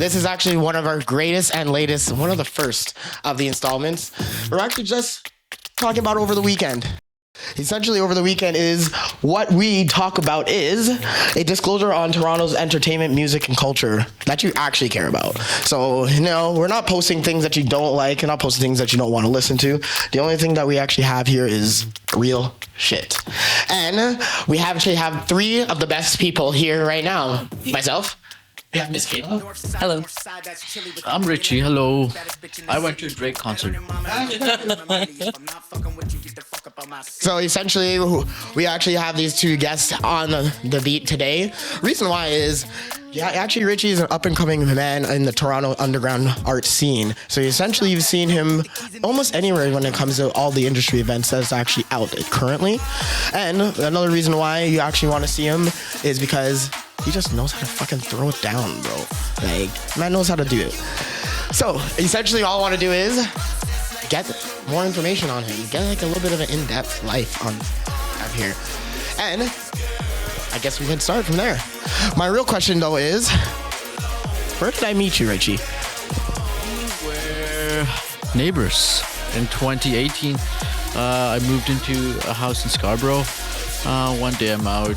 this is actually one of our greatest and latest, one of the first of the installments. We're actually just talking about over the weekend. Essentially, over the weekend is what we talk about is a disclosure on Toronto's entertainment, music, and culture that you actually care about. So, we're not posting things that you don't like and not posting things that you don't want to listen to. The only thing that we actually have here is real shit. And we actually have three of the best people here right now. Myself. We have Miss Kayla. Hello. I'm Richie. Hello. I went to a Drake concert. So essentially, we actually have these two guests on the beat today. Reason why is, actually Richie is an up-and-coming man in the Toronto underground art scene. So essentially, you've seen him almost anywhere when it comes to all the industry events that's actually out currently. And another reason why you actually want to see him is because he just knows how to fucking throw it down, bro. Like, man knows how to do it. So essentially, all I want to do is get more information on him, get like a little bit of an in-depth life on out here, and I guess we can start from there. My real question though is, where did I meet you, Richie? We're neighbors. In 2018, I moved into a house in Scarborough. One day I'm out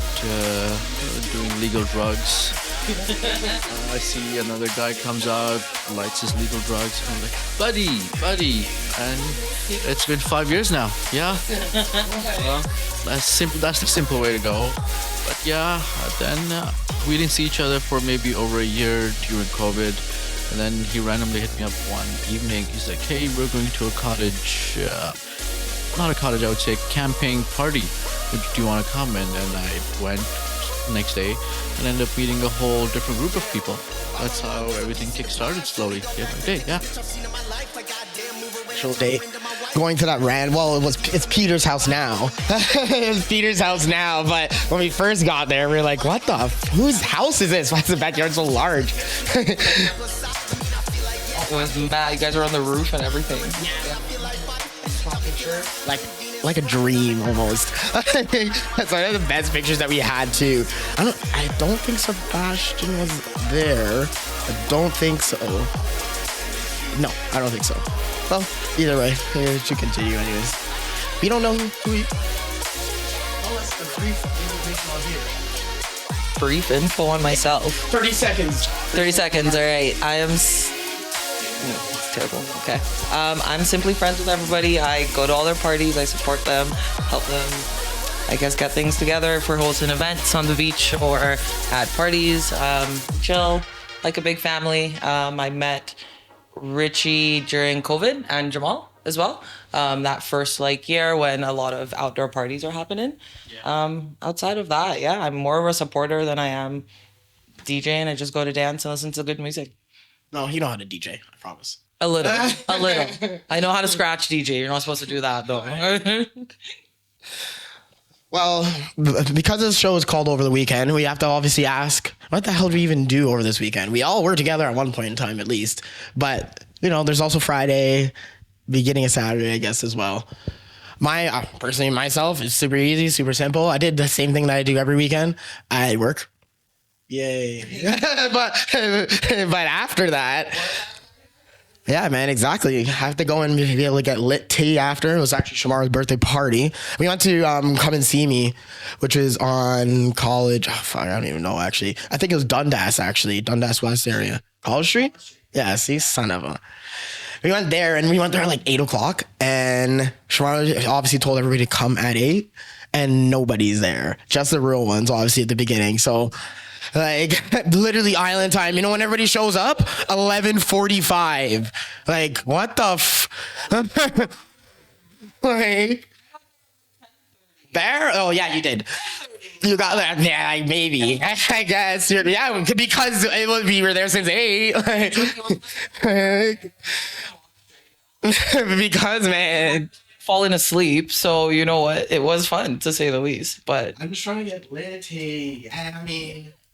doing legal drugs. I see another guy comes out, lights his legal drugs. I'm like, buddy. And it's been 5 years now. Yeah. Well, that's simple. That's the simple way to go. But yeah, then we didn't see each other for maybe over a year during COVID. And then he randomly hit me up one evening. He's like, hey, we're going to a cottage, not a cottage, I would say camping party. Do you want to come? And then I went next day and ended up meeting a whole different group of people. That's how everything kick-started slowly, day by day, yeah. Actual date. Going to that it's Peter's house now. It's Peter's house now, but when we first got there, we were like, what the whose house is this? Why is the backyard so large? It was mad. You guys are on the roof and everything. Like a dream almost. That's one of the best pictures that we had too. I don't think Sebastian was there. I don't think so. No, I don't think so. Well, either way, we should continue anyways. We don't know who he... Oh, that's the brief information on here. Brief info on myself. 30 seconds. 30 seconds, all right. It's terrible. Okay. I'm simply friends with everybody. I go to all their parties. I support them, help them, I guess, get things together if we're hosting events on the beach or at parties. Chill, like a big family. I met Richie during COVID and Jamal as well. That first year when a lot of outdoor parties are happening. Yeah. Outside of that, yeah, I'm more of a supporter than I am DJing. I just go to dance and listen to good music. No, you know how to DJ, I promise. A little. I know how to scratch DJ. You're not supposed to do that, though. Well, because this show is called Over the Weekend, we have to obviously ask, what the hell did we even do over this weekend? We all were together at one point in time, at least. But, there's also Friday, beginning of Saturday, I guess, as well. Personally, myself, it's super easy, super simple. I did the same thing that I do every weekend. I work. Yay. but after that, yeah, man, exactly. I have to go and be able to get lit tea after. It was actually Shamar's birthday party. We went to Come and See Me, which is on College. Oh, fuck, I don't even know, actually. I think it was Dundas, actually. Dundas West area. College Street? Yeah, see, son of a... We went there, and we went there at 8 o'clock, and Shamar obviously told everybody to come at 8, and nobody's there. Just the real ones, obviously, at the beginning. So... literally island time. When everybody shows up? 11:45. What the there? Oh, yeah, you did. You got that? Yeah, maybe. I guess. Yeah, because we were there since 8. Because, man... Falling asleep, so you know what? It was fun, to say the least. But I'm just trying to get lit.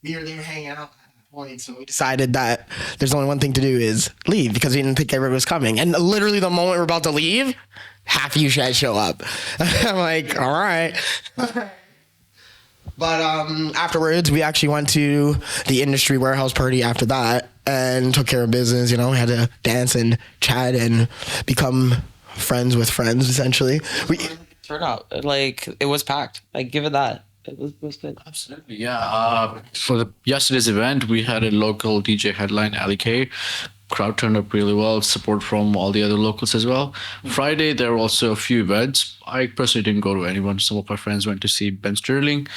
We were there hanging out at that point, so we decided that there's only one thing to do is leave because we didn't think everybody was coming. And literally the moment we're about to leave, half of you guys show up. I'm like, all right. But afterwards, we actually went to the industry warehouse party after that. and took care of business. You know, we had to dance and chat and become friends with friends, essentially. Turnout, like, it was packed. Like, give it that. It was good. Absolutely, yeah. For yesterday's event, we had a local DJ headline, Ali K. Crowd turned up really well. Support from all the other locals as well. Friday, there were also a few events. I personally didn't go to anyone. Some of my friends went to see Ben Sterling.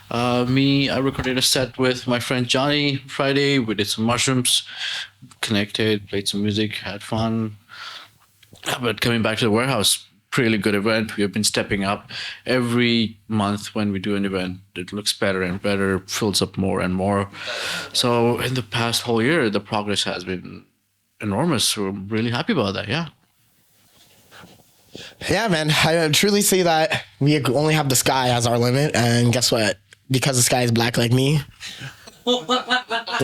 I recorded a set with my friend Johnny Friday. We did some mushrooms, connected, played some music, had fun. But coming back to the warehouse, really good event. We have been stepping up every month when we do an event. It looks better and better, fills up more and more. So in the past whole year, the progress has been enormous. So I'm really happy about that. Yeah. Yeah, man. I truly see that we only have the sky as our limit. And guess what? Because the sky is black like me,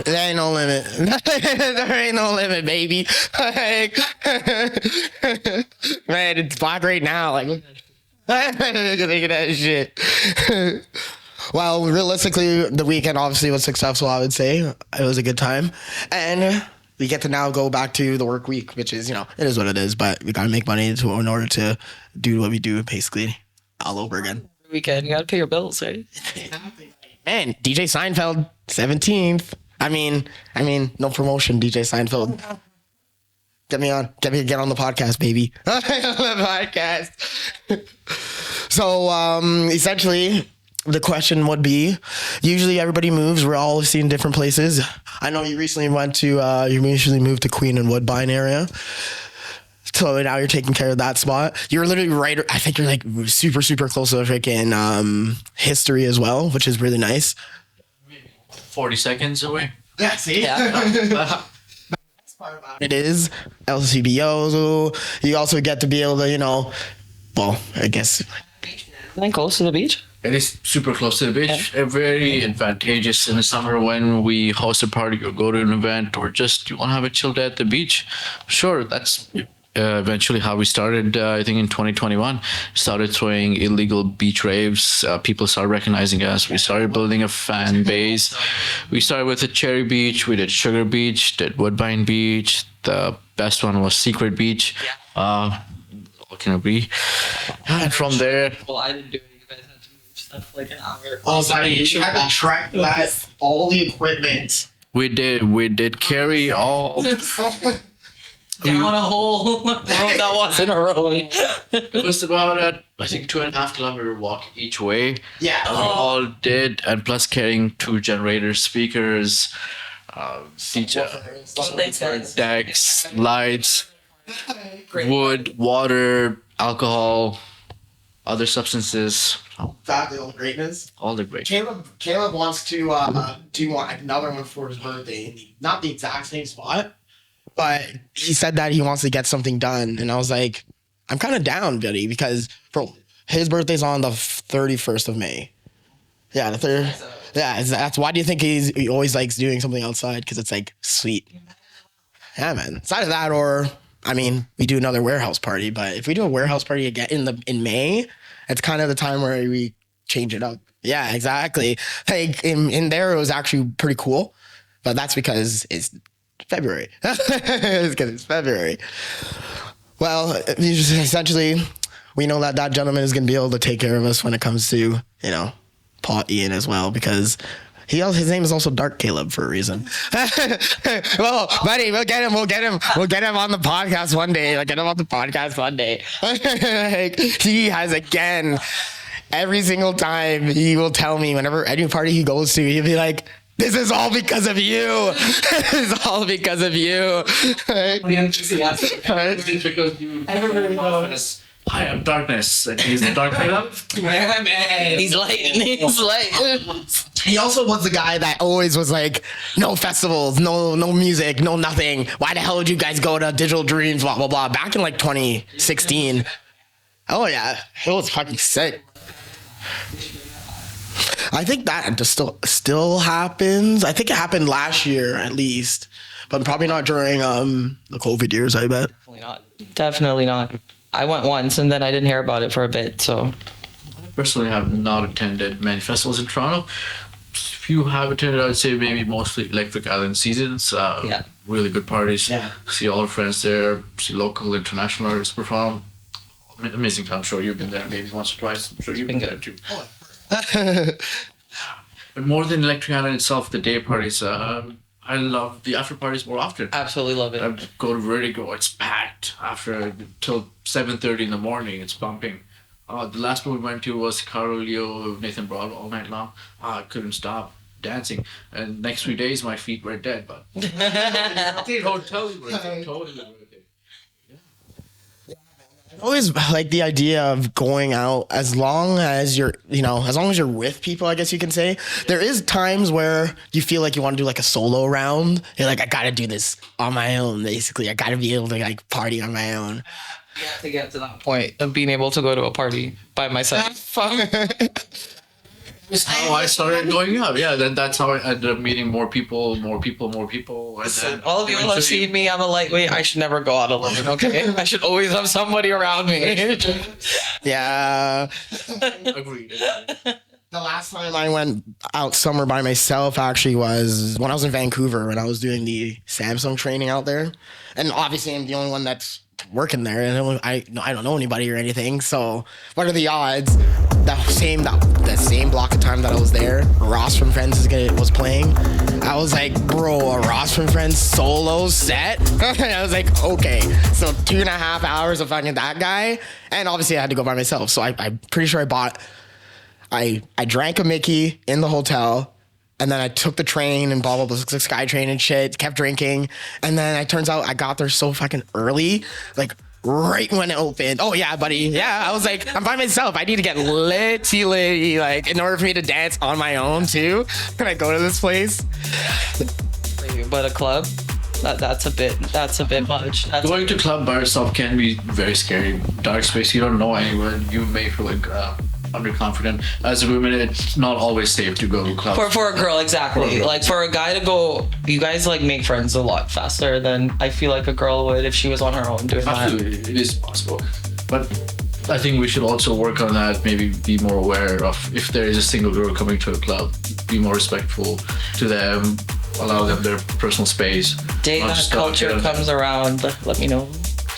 there ain't no limit. There ain't no limit, baby. Like, man, it's black right now. Like, look at that shit. Well, realistically, the weekend obviously was successful, I would say. It was a good time. And we get to now go back to the work week, which is, you know, it is what it is. But we got to make money in order to do what we do, basically, all over again. Weekend, you got to pay your bills, right? Man, DJ Seinfeld, 17th. I mean, no promotion, DJ Seinfeld. Get on the podcast, baby. On the podcast. So, essentially, the question would be, usually everybody moves. We're all seeing different places. I know you recently moved to Queen and Woodbine area. So now you're taking care of that spot. You're literally right. I think you're like super, super close to the freaking History as well, which is really nice. 40 seconds away. Yeah, see? Yeah. It is LCBO. You also get to be able to, you know, well, I guess. Then close to the beach. It is super close to the beach. Yeah. Very advantageous in the summer when we host a party or go to an event or just you want to have a chill day at the beach. Sure, that's eventually how we started. I think in 2021, started throwing illegal beach raves. People started recognizing us. We started building a fan base. We started with the Cherry Beach. We did Sugar Beach, did Woodbine Beach. The best one was Secret Beach. What can it be? And from there, Well, I didn't do it. You guys had to move stuff like an hour. Oh, sorry, you had to track that, all the equipment. we did carry all. Down a hole. That wasn't a road. It was about I think 2.5 kilometer walk each way. Yeah. We all did, and plus carrying 2 generators, speakers, decks, lights, wood, water, alcohol, other substances. Exactly, all the greatness. All the great. Caleb wants to do another one for his birthday. Not the exact same spot, but he said that he wants to get something done. And I was like, I'm kind of down, buddy, because his birthday's on the 31st of May. Yeah, the third. Yeah, that's why do you think he always likes doing something outside? Because it's like sweet. Yeah, man. Aside of that, or I mean, we do another warehouse party. But if we do a warehouse party again in May, it's kind of the time where we change it up. Yeah, exactly. Like in there, it was actually pretty cool, but that's because it's February. It's because it's February. Well, essentially, we know that gentleman is going to be able to take care of us when it comes to, you know, pot Ian as well, because his name is also Dark Caleb for a reason. Well, buddy, we'll get him on the podcast one day. Like, he has, again, every single time he will tell me, whenever any party he goes to, he'll be like, this is all because of you. This is all because of you. Because you I am darkness, and he's the dark Caleb. Man, he's light. He's light. He also was the guy that always was like, no festivals, no music, no nothing. Why the hell would you guys go to Digital Dreams, blah, blah, blah. Back in like 2016. Oh, yeah. It was fucking sick. I think that just still happens. I think it happened last year at least, but probably not during the COVID years, I bet. Definitely not. I went once and then I didn't hear about it for a bit, so. I personally have not attended many festivals in Toronto. few have attended, I'd say maybe mostly Electric Island seasons. Yeah. Really good parties. Yeah. See all our friends there. See local, international artists perform. Amazing time. I'm sure you've been there maybe once or twice. I'm sure you've been there too. But more than Electric Island itself, the day parties, I love the after parties more often. Absolutely love it. I go to Vertigo, it's packed after till 7:30 in the morning. It's pumping. The last one we went to was Carolio, Nathan Broad all night long. I couldn't stop dancing. And next 3 days, my feet were dead, but totally worth it. Totally worth it. I always like the idea of going out as long as you're, as long as you're with people, I guess you can say. There is times where you feel like you want to do like a solo round. You're like, I got to do this on my own, basically. I got to be able to like party on my own. You have to get to that point of being able to go to a party by myself. That's how I started going out. Yeah, then that's how I ended up meeting more people. And then All of you have seen me. I'm a lightweight. I should never go out alone, okay? I should always have somebody around me. Yeah. Agreed. The last time I went out somewhere by myself actually was when I was in Vancouver when I was doing the Samsung training out there. And obviously I'm the only one that's working there and I don't know anybody or anything. So what are the odds that same block of time that I was there, Ross from Friends was playing. I was like, bro, a Ross from Friends solo set? I was like, okay. So 2.5 hours of fucking that guy. And obviously I had to go by myself. So I'm pretty sure I drank a Mickey in the hotel, and then I took the train and blah, blah, blah, the Sky Train and shit, kept drinking. And then it turns out I got there so fucking early, like right when it opened. Oh yeah, buddy. Yeah, I was like, I'm by myself. I need to get litty, like in order for me to dance on my own too. Can I go to this place? But a club? That's a bit much. Going to club by yourself can be very scary. Dark space, you don't know anyone. You may feel like underconfident. As a woman, it's not always safe to go to clubs. For a girl, exactly. Like for a guy to go, you guys like make friends a lot faster than I feel like a girl would if she was on her own doing Absolutely, it is possible. But I think we should also work on that. Maybe be more aware of if there is a single girl coming to a club, be more respectful to them, allow them their personal space. Day that culture comes around, let me know.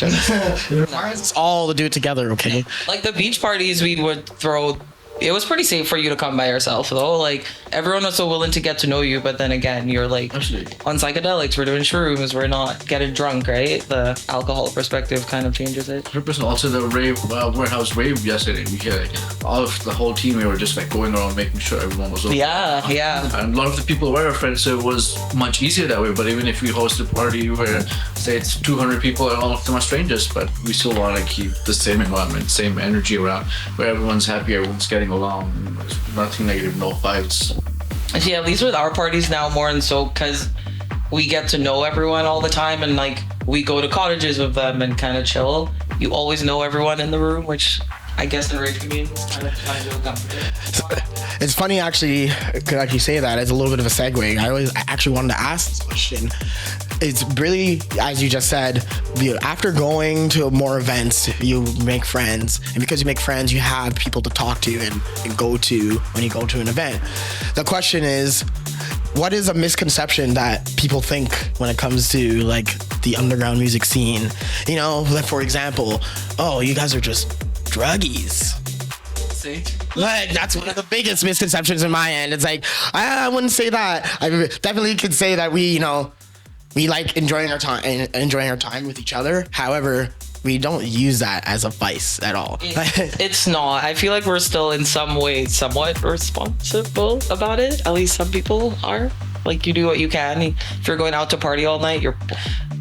It's all to do it together, okay? Like the beach parties we would throw, it was pretty safe for you to come by yourself though. Like everyone was so willing to get to know you, but then again, you're like Absolutely. on psychedelics, we're doing shrooms, we're not getting drunk, right? The alcohol perspective kind of changes it. 100%. Also the rave, warehouse rave yesterday, we had all of the whole team, we were just like going around making sure everyone was okay. Yeah. And a lot of the people were our friends, so it was much easier that way. But even if we host a party where, say it's 200 people and all of them are strangers, but we still want to keep the same environment, same energy around, where everyone's happy, everyone's getting along, there's nothing negative, no fights. Yeah, at least with our parties now more and so because we get to know everyone all the time and like we go to cottages with them and kind of chill. You always know everyone in the room, which I guess in rave communities kind of feel comfortable. It's funny actually, could actually say that as a little bit of a segue. I actually wanted to ask this question. It's really, as you just said, after going to more events, you make friends. And because you make friends, you have people to talk to and go to when you go to an event. The question is, what is a misconception that people think when it comes to like the underground music scene? You know, like for example, oh, you guys are just druggies. See? Like that's one of the biggest misconceptions in my end. It's like I wouldn't say that. I definitely could say that we like enjoying our time with each other. However, we don't use that as a vice at all. It's not. I feel like we're still in some way somewhat responsible about it. At least some people are. Like you do what you can. If you're going out to party all night, you're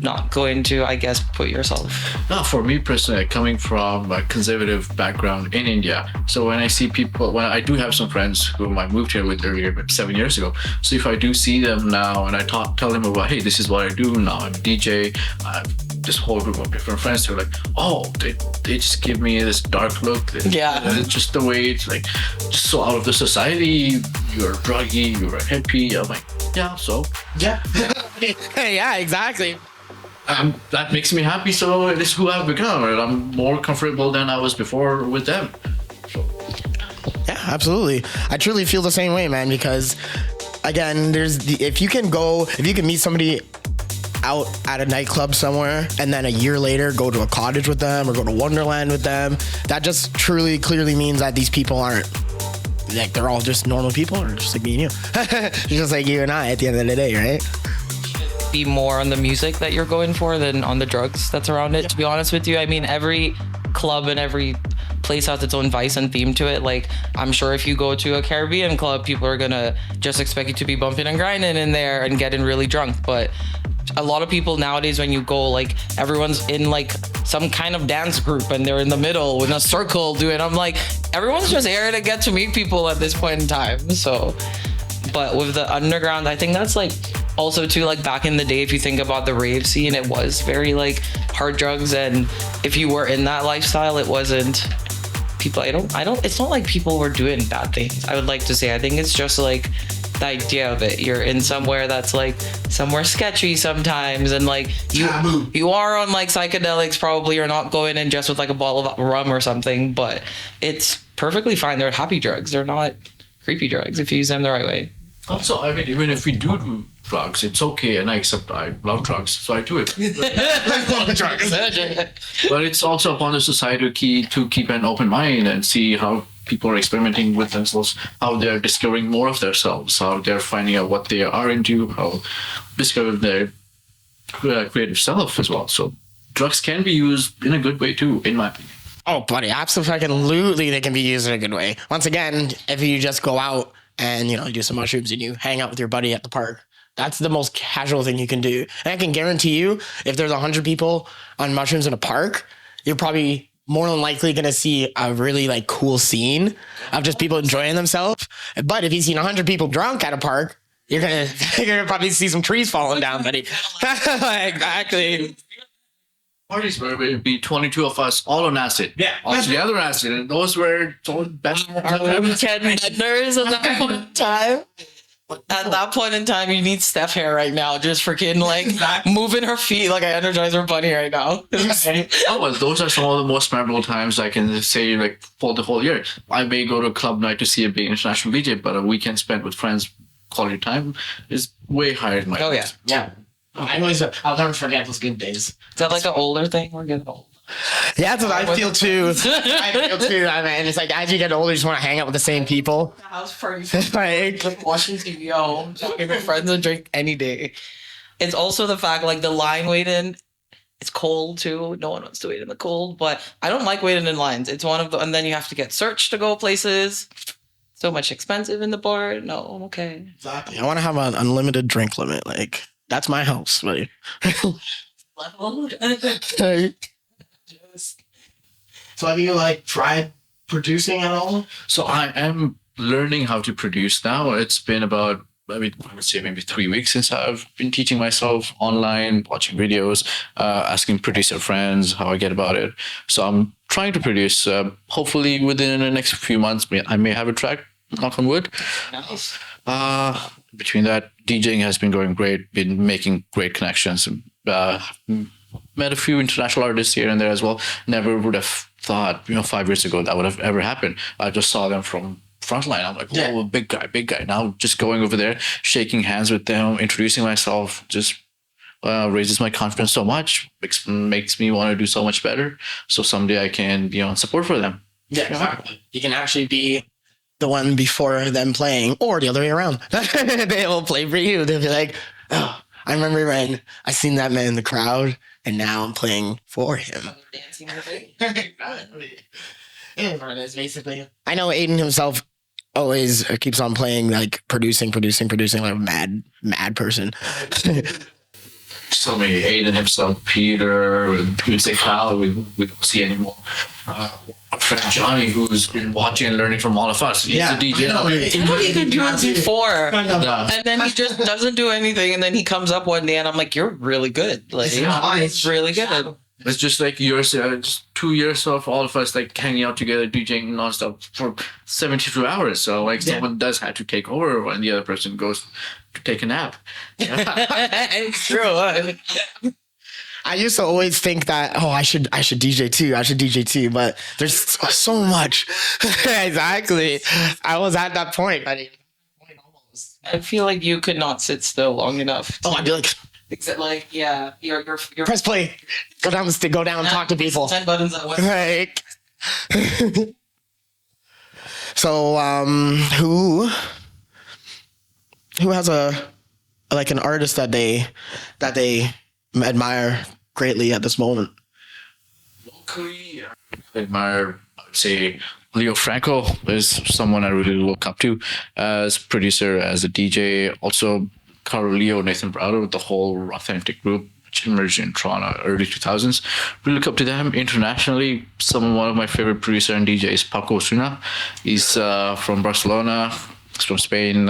not going to, I guess, put yourself. No, for me personally, coming from a conservative background in India, so when I see people, when I do have some friends whom I moved here with earlier, 7 years ago. So if I do see them now and I tell them about, hey, this is what I do now, I'm a DJ, I have this whole group of different friends, they're like, oh, they just give me this dark look. Yeah. It's just the way it's like, just so out of the society, you're a druggie, you're a hippie. I'm like, yeah, so. Yeah. Yeah, exactly. That makes me happy, so it is who I've become, and I'm more comfortable than I was before with them. So. Yeah, absolutely. I truly feel the same way, man, because again, if you can meet somebody out at a nightclub somewhere and then a year later go to a cottage with them or go to Wonderland with them, that just truly clearly means that these people aren't like, they're all just normal people, or just like me and you. Just like you and I at the end of the day, right? Be more on the music that you're going for than on the drugs that's around it, to be honest with you. I mean, every club and every place has its own vice and theme to it. Like, I'm sure if you go to a Caribbean club, people are gonna just expect you to be bumping and grinding in there and getting really drunk. But a lot of people nowadays, when you go, like, everyone's in like some kind of dance group and they're in the middle in a circle doing, I'm like, everyone's just here to get to meet people at this point in time. So, but with the underground, I think that's like also too, like, back in the day, if you think about the rave scene, it was very like hard drugs, and if you were in that lifestyle, it wasn't people. I don't it's not like people were doing bad things, I would like to say. I think it's just like the idea of it. You're in somewhere that's like somewhere sketchy sometimes, and like you are on like psychedelics probably. You're not going in just with like a bottle of rum or something, but it's perfectly fine. They're happy drugs. They're not creepy drugs if you use them the right way. Also, I mean, even if we do drugs, it's okay, and I love drugs, so I do it. But it's also upon the society to keep an open mind and see how people are experimenting with themselves, how they're discovering more of themselves, how they're finding out what they are into, how discovering their creative self as well. So drugs can be used in a good way too, in my opinion. Oh, buddy, absolutely, they can be used in a good way. Once again, if you just go out and, you know, do some mushrooms and you hang out with your buddy at the park, that's the most casual thing you can do. And I can guarantee you, if there's 100 people on mushrooms in a park, you're probably more than likely going to see a really like cool scene of just people enjoying themselves. But if you've seen 100 people drunk at a park, you're gonna probably see some trees falling down, buddy. Exactly. Parties where it would be 22 of us all on acid. Yeah. All together acid. And those were the best. Our weekend benders at that point in time. At that point in time, you need Steph here right now, just freaking like moving her feet like I Energizer Bunny right now. Oh, well, those are some of the most memorable times I can say, like, for the whole year. I may go to a club night to see a big international DJ, but a weekend spent with friends, quality time, is way higher in my life. Yeah. I'll never forget those good days. Is that like an older thing? We're getting old. Yeah, that's what I feel too. I mean, it's like as you get older, you just want to hang out with the same people. House party. Like watching TV at home, talking with friends and drink any day. It's also the fact, like, the line waiting, it's cold too. No one wants to wait in the cold, but I don't like waiting in lines. It's one of the, and then you have to get searched to go places. So much expensive in the bar. No, I'm okay. Exactly. I want to have an unlimited drink limit. Like, that's my house, buddy. So have you like tried producing at all? So I am learning how to produce now. It's been about, I would say maybe 3 weeks since I've been teaching myself online, watching videos, asking producer friends how I get about it. So I'm trying to produce. Hopefully within the next few months, I may have a track, knock on wood. Nice. Between that, DJing has been going great, been making great connections. Met a few international artists here and there as well. Never would have thought, 5 years ago that would have ever happened. I just saw them from frontline. I'm like, oh, big guy. Now just going over there, shaking hands with them, introducing myself, just raises my confidence so much, makes me want to do so much better. So someday I can be on support for them. Yeah, exactly. You can actually be the one before them playing, or the other way around. They will play for you. They'll be like, oh, I remember when I seen that man in the crowd, and now I'm playing for him. Dancing with it. Basically. I know Aiden himself always keeps on playing, like producing like a mad person. So many, Aiden himself, Peter, Music Hal, we don't see anymore. Our friend Johnny, who's been watching and learning from all of us. He's a DJ. He could do it before. And then he just doesn't do anything, and then he comes up one day and I'm like, you're really good. Like, it's really good. It's just like years, just 2 years of all of us like hanging out together, DJing nonstop for 72 hours. So like someone does have to take over when the other person goes to take a nap. It's true. I used to always think that, I should DJ too. I should DJ too. But there's so much. Exactly. I was at that point. I feel like you could not sit still long enough. I'd be like, Except like, yeah, you're press play. Go down and talk to people. 10 buttons at once. Like, so who has an artist that they admire greatly at this moment? Locally, I admire, I would say, Leo Franco is someone I really look up to as producer, as a DJ. Also, Carl Leo, Nathan Browder, the whole Authentic group, which emerged in Toronto early 2000s. Really look up to them. Internationally, one of my favorite producer and DJ is Paco Osuna. He's from Barcelona. He's from Spain.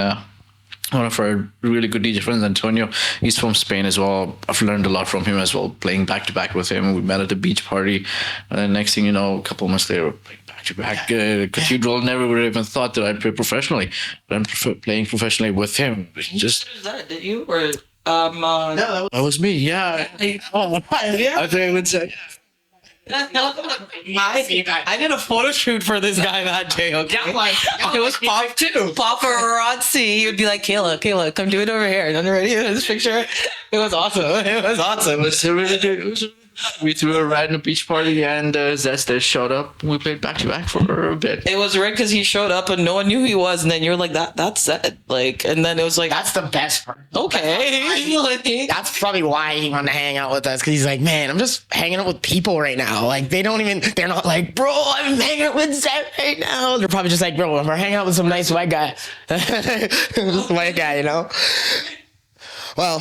One of our really good DJ friends, Antonio, he's from Spain as well. I've learned a lot from him as well, playing back-to-back with him. We met at the beach party. And then next thing you know, a couple of months later, we're playing back-to-back. Cathedral. Never would have even thought that I'd play professionally. But I'm playing professionally with him. Just That, did you? Or, No, that was me, yeah. I think I would say. I did a photo shoot for this guy that day, okay? It was paparazzi. He would be like, Kayla, come do it over here. And ready in this picture. It was awesome. It was really good. We threw a random beach party and Zesta showed up. We played back-to-back for a bit. It was weird because he showed up and no one knew who he was, and then you're like, that's it. Like, and then it was like, that's the best part. okay. That's probably why he wanted to hang out with us, because he's like, man, I'm just hanging out with people right now. Like, they're not like, bro, I'm hanging out with Zed right now. They're probably just like, bro, we're hanging out with some nice white guy. Just white guy, you know? Well,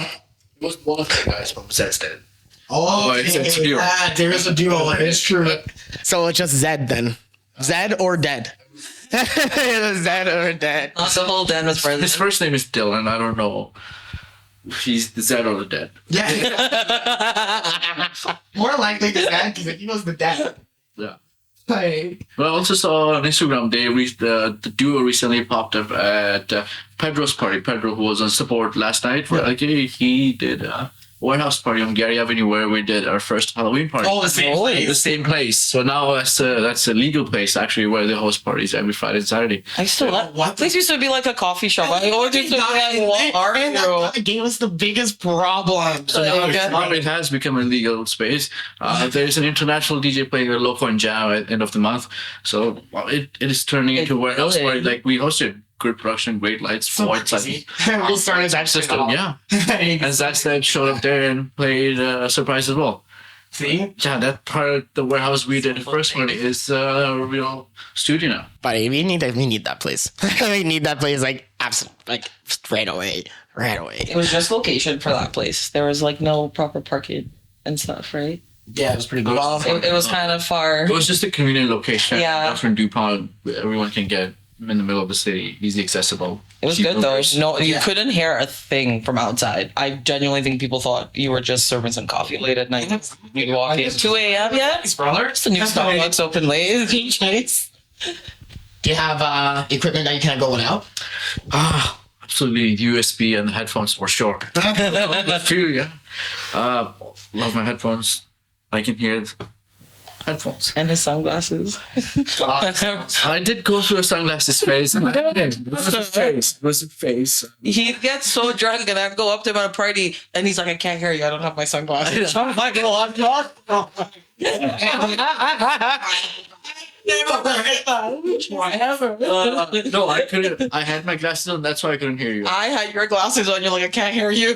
It was one of the guys from Zesta. it's a duo. There is a duo. It's true. So it's just Zed then. Zed or dead. Zed or dead. Also, whole Dan was friends. His first name is Dylan. I don't know if he's the Zed or the dead. Yeah. More likely the Zed, because if he was the dead. Yeah. Like, But I also saw on Instagram the duo recently popped up at Pedro's party. Pedro, who was on support last night, he did a warehouse party on Gary Avenue where we did our first Halloween party. the same place. The same place. So now that's a legal place actually where they host parties every Friday and Saturday. I still that place used to be like a coffee shop. I always used to be like, that gave us the biggest problem. So now it has become a legal space. There's an international DJ playing a local and jam at the end of the month. So it is turning into a warehouse party. Like we hosted good production, great lights, white lighting. We started that System, yeah. And Zach showed up there and played a surprise as well. See? Yeah, that part of the warehouse we did the first one is a real studio now. But we need that place. We need that place right away. Right away. it was just location for that place. There was like no proper parking and stuff, right? Yeah, it was pretty good. It was kind of far. It was just a convenient location. Yeah. Out from DuPont, everyone can get in the middle of the city, easily accessible. It was good though. No, you couldn't hear a thing from outside. I genuinely think people thought you were just serving some coffee late at night. You walk in 2 a.m. Yeah, brother. it's the new Starbucks open late. Nice. Do you have equipment that you can't go without? Absolutely, USB and headphones for sure. I feel yeah. Love my headphones. I can hear headphones. And his sunglasses. I did go through a sunglasses phase. It was a phase. He gets so drunk and I go up to him at a party and he's like, I can't hear you. I don't have my sunglasses. I'm like, I'm drunk. No, I couldn't. I had my glasses on. That's why I couldn't hear you. I had your glasses on. You're like, I can't hear you. I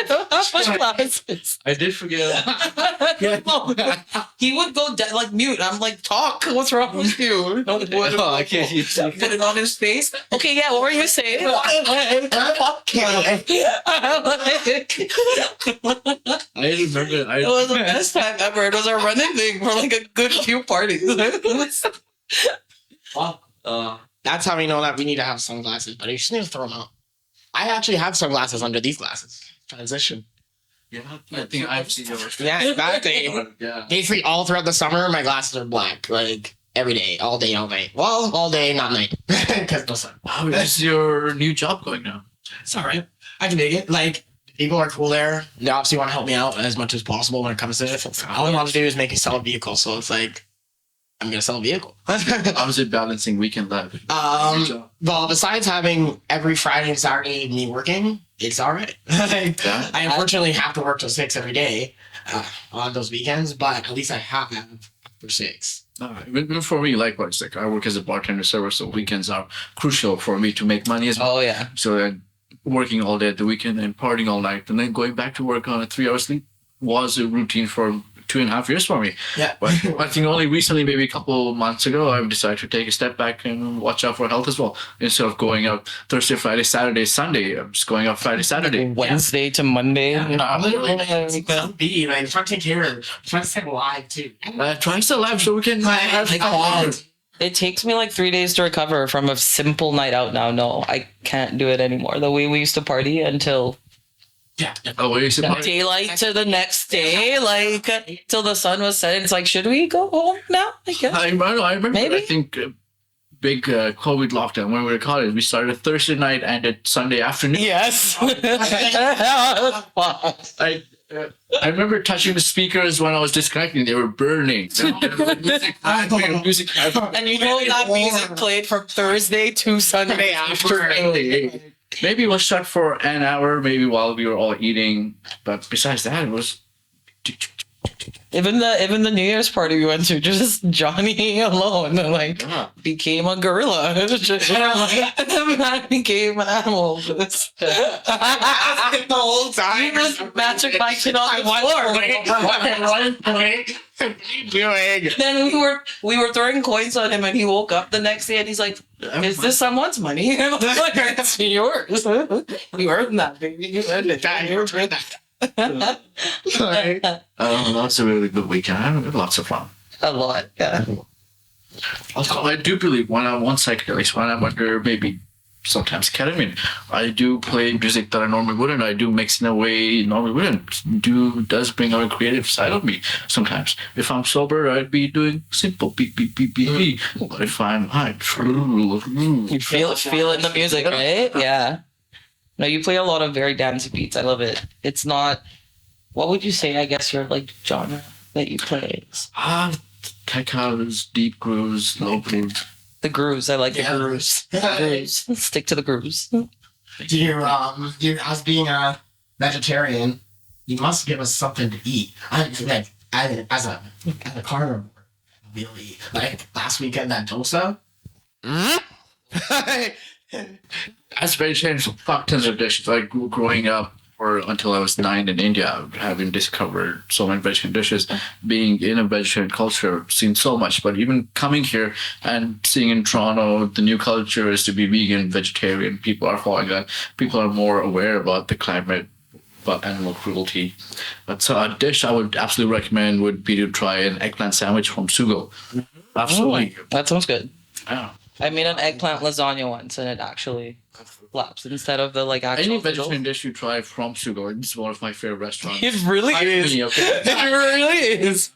don't have my glasses. I did forget. He would go like mute. I'm like, talk. What's wrong with you? I can't hear you. Put it on his face. Okay, yeah. What were you saying? I remember. It was the best time ever. It was our running thing for like a good few parties. That's how we know that we need to have sunglasses, but you just need to throw them out. I actually have sunglasses under these glasses. Transition. Yeah, I think I've seen yours. Yeah, exactly. Yeah. Basically, all throughout the summer, my glasses are black. Like, every day. All day, all night. Well, all day, not night. Because no sun. How is your new job going now? It's alright. I can make it. Like, People are cool there. They obviously want to help me out as much as possible when it comes to it. All I want to do is make me sell a vehicle. So it's like, I'm going to sell a vehicle. How's it balancing weekend life? Well, besides having every Friday and Saturday me working, it's all right. Yeah. I unfortunately have to work till 6 every day on those weekends, but at least I have after 6. Even for me, likewise, like I work as a bartender server, so weekends are crucial for me to make money as well. Oh yeah. So working all day at the weekend and partying all night, and then going back to work on a 3-hour sleep was a routine for 2.5 years for me. Yeah. But I think only recently, maybe a couple months ago, I've decided to take a step back and watch out for health as well. Instead of going out Thursday, Friday, Saturday, Sunday, I'm just going out Friday, Saturday. Wednesday to Monday. Literally, be like, trying to take care of, trying to stay alive too. Try to stay alive so we can have It takes me like 3 days to recover from a simple night out now. No, I can't do it anymore. The way we used to party until daylight to the next day, like till the sun was setting. It's like, should we go home now? I guess. I remember, Maybe. I think big COVID lockdown when we were in college. We started Thursday night and ended Sunday afternoon. Yes. I remember touching the speakers when I was disconnecting. They were burning. Music. And you know that music played from Thursday to Sunday after. Maybe it was shut for an hour, maybe while we were all eating. But besides that, it was... Even the New Year's party we went to, just Johnny alone, like became a gorilla. The man became an animal. The whole time. He was magic biking on the floor. Then we were throwing coins on him, and he woke up the next day, and he's like, "Is this someone's money?" And I was like, "It's yours. You earned that, baby. You earned it. You earned that." That's a really good weekend. I had lots of fun. A lot, yeah. Also, I do believe when I'm on psychedelics, when I'm under maybe sometimes ketamine, I do play music that I normally wouldn't. I do mix in a way normally wouldn't. Does bring out a creative side of me sometimes. If I'm sober, I'd be doing simple beep beep beep beep beep. But if I'm high, You feel it in the music, right? Yeah. No, you play a lot of very dancey beats. I love it. It's not. What would you say? I guess your like genre that you play is tech house, deep grooves, low grooves. the grooves. I like the grooves. Grooves. Stick to the grooves. Do you, as being a vegetarian, you must give us something to eat. Like as a carnivore, really. Like last weekend that dosa. As vegetarians, fuck tons of dishes. Like growing up, or until I was 9 in India, having discovered so many vegetarian dishes, being in a vegetarian culture, seen so much. But even coming here and seeing in Toronto, the new culture is to be vegan, vegetarian. People are following that. People are more aware about the climate, about animal cruelty. But so a dish I would absolutely recommend would be to try an eggplant sandwich from Sugo. Absolutely. Oh, that sounds good. Yeah. I made an eggplant lasagna once, and it actually slaps instead of the like actual. Any vegetarian dish you try from Sugo, it's one of my favorite restaurants. It really is. Okay? It really is.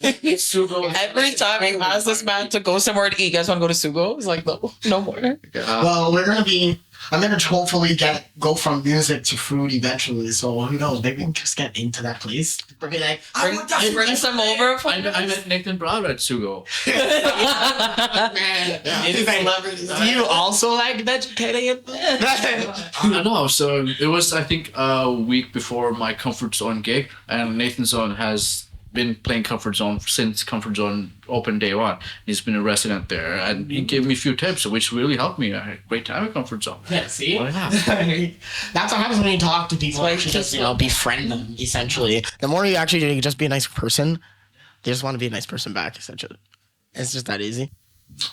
Sugo. Every time he asks this man to go somewhere to eat, you guys want to go to Sugo? It's like, no more. Well, I'm gonna hopefully go from music to food eventually. So who knows? Maybe we can just get into that place. Bring some over. I met Nathan Brown at Sugo. Do you also like vegetarian? I know. So it was, I think, a week before my Comfort Zone gig, and Nathan Zone has been playing Comfort Zone since Comfort Zone opened day one. He's been a resident there, and he gave me a few tips, which really helped me. I had a great time at Comfort Zone. Yeah, see? Well, yeah. That's what happens when you talk to people. You just, befriend them, essentially. The more you actually just be a nice person, they just want to be a nice person back, essentially. It's just that easy.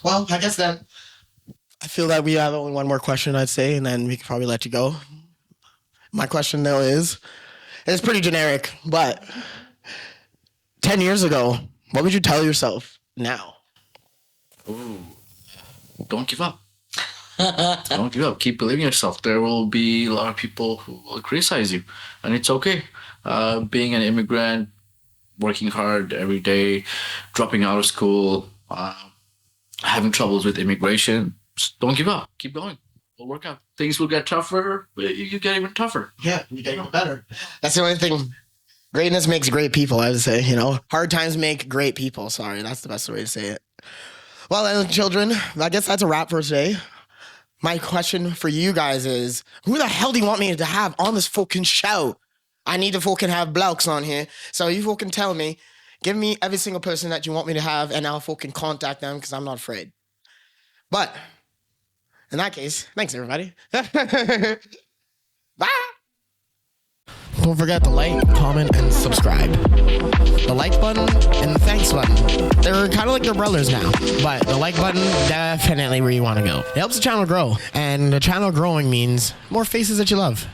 Well, I guess then I feel that we have only one more question, I'd say, and then we can probably let you go. My question, though, is, it's pretty generic, but 10 years ago, what would you tell yourself now? Ooh. Don't give up. Don't give up. Keep believing in yourself. There will be a lot of people who will criticize you, and it's okay. Being an immigrant, working hard every day, dropping out of school, having troubles with immigration, just don't give up. Keep going. We'll work out. Things will get tougher. You get even tougher. Yeah, you get even better. That's the only thing. Greatness makes great people, I would say. Hard times make great people. Sorry, that's the best way to say it. Well, then, children, I guess that's a wrap for today. My question for you guys is, who the hell do you want me to have on this fucking show? I need to fucking have blokes on here. So you fucking tell me, give me every single person that you want me to have, and I'll fucking contact them because I'm not afraid. But in that case, thanks, everybody. Bye. Don't forget to like, comment, and subscribe. The like button and the thanks button. They're kind of like they're brothers now. But the like button, definitely where you want to go. It helps the channel grow. And the channel growing means more faces that you love.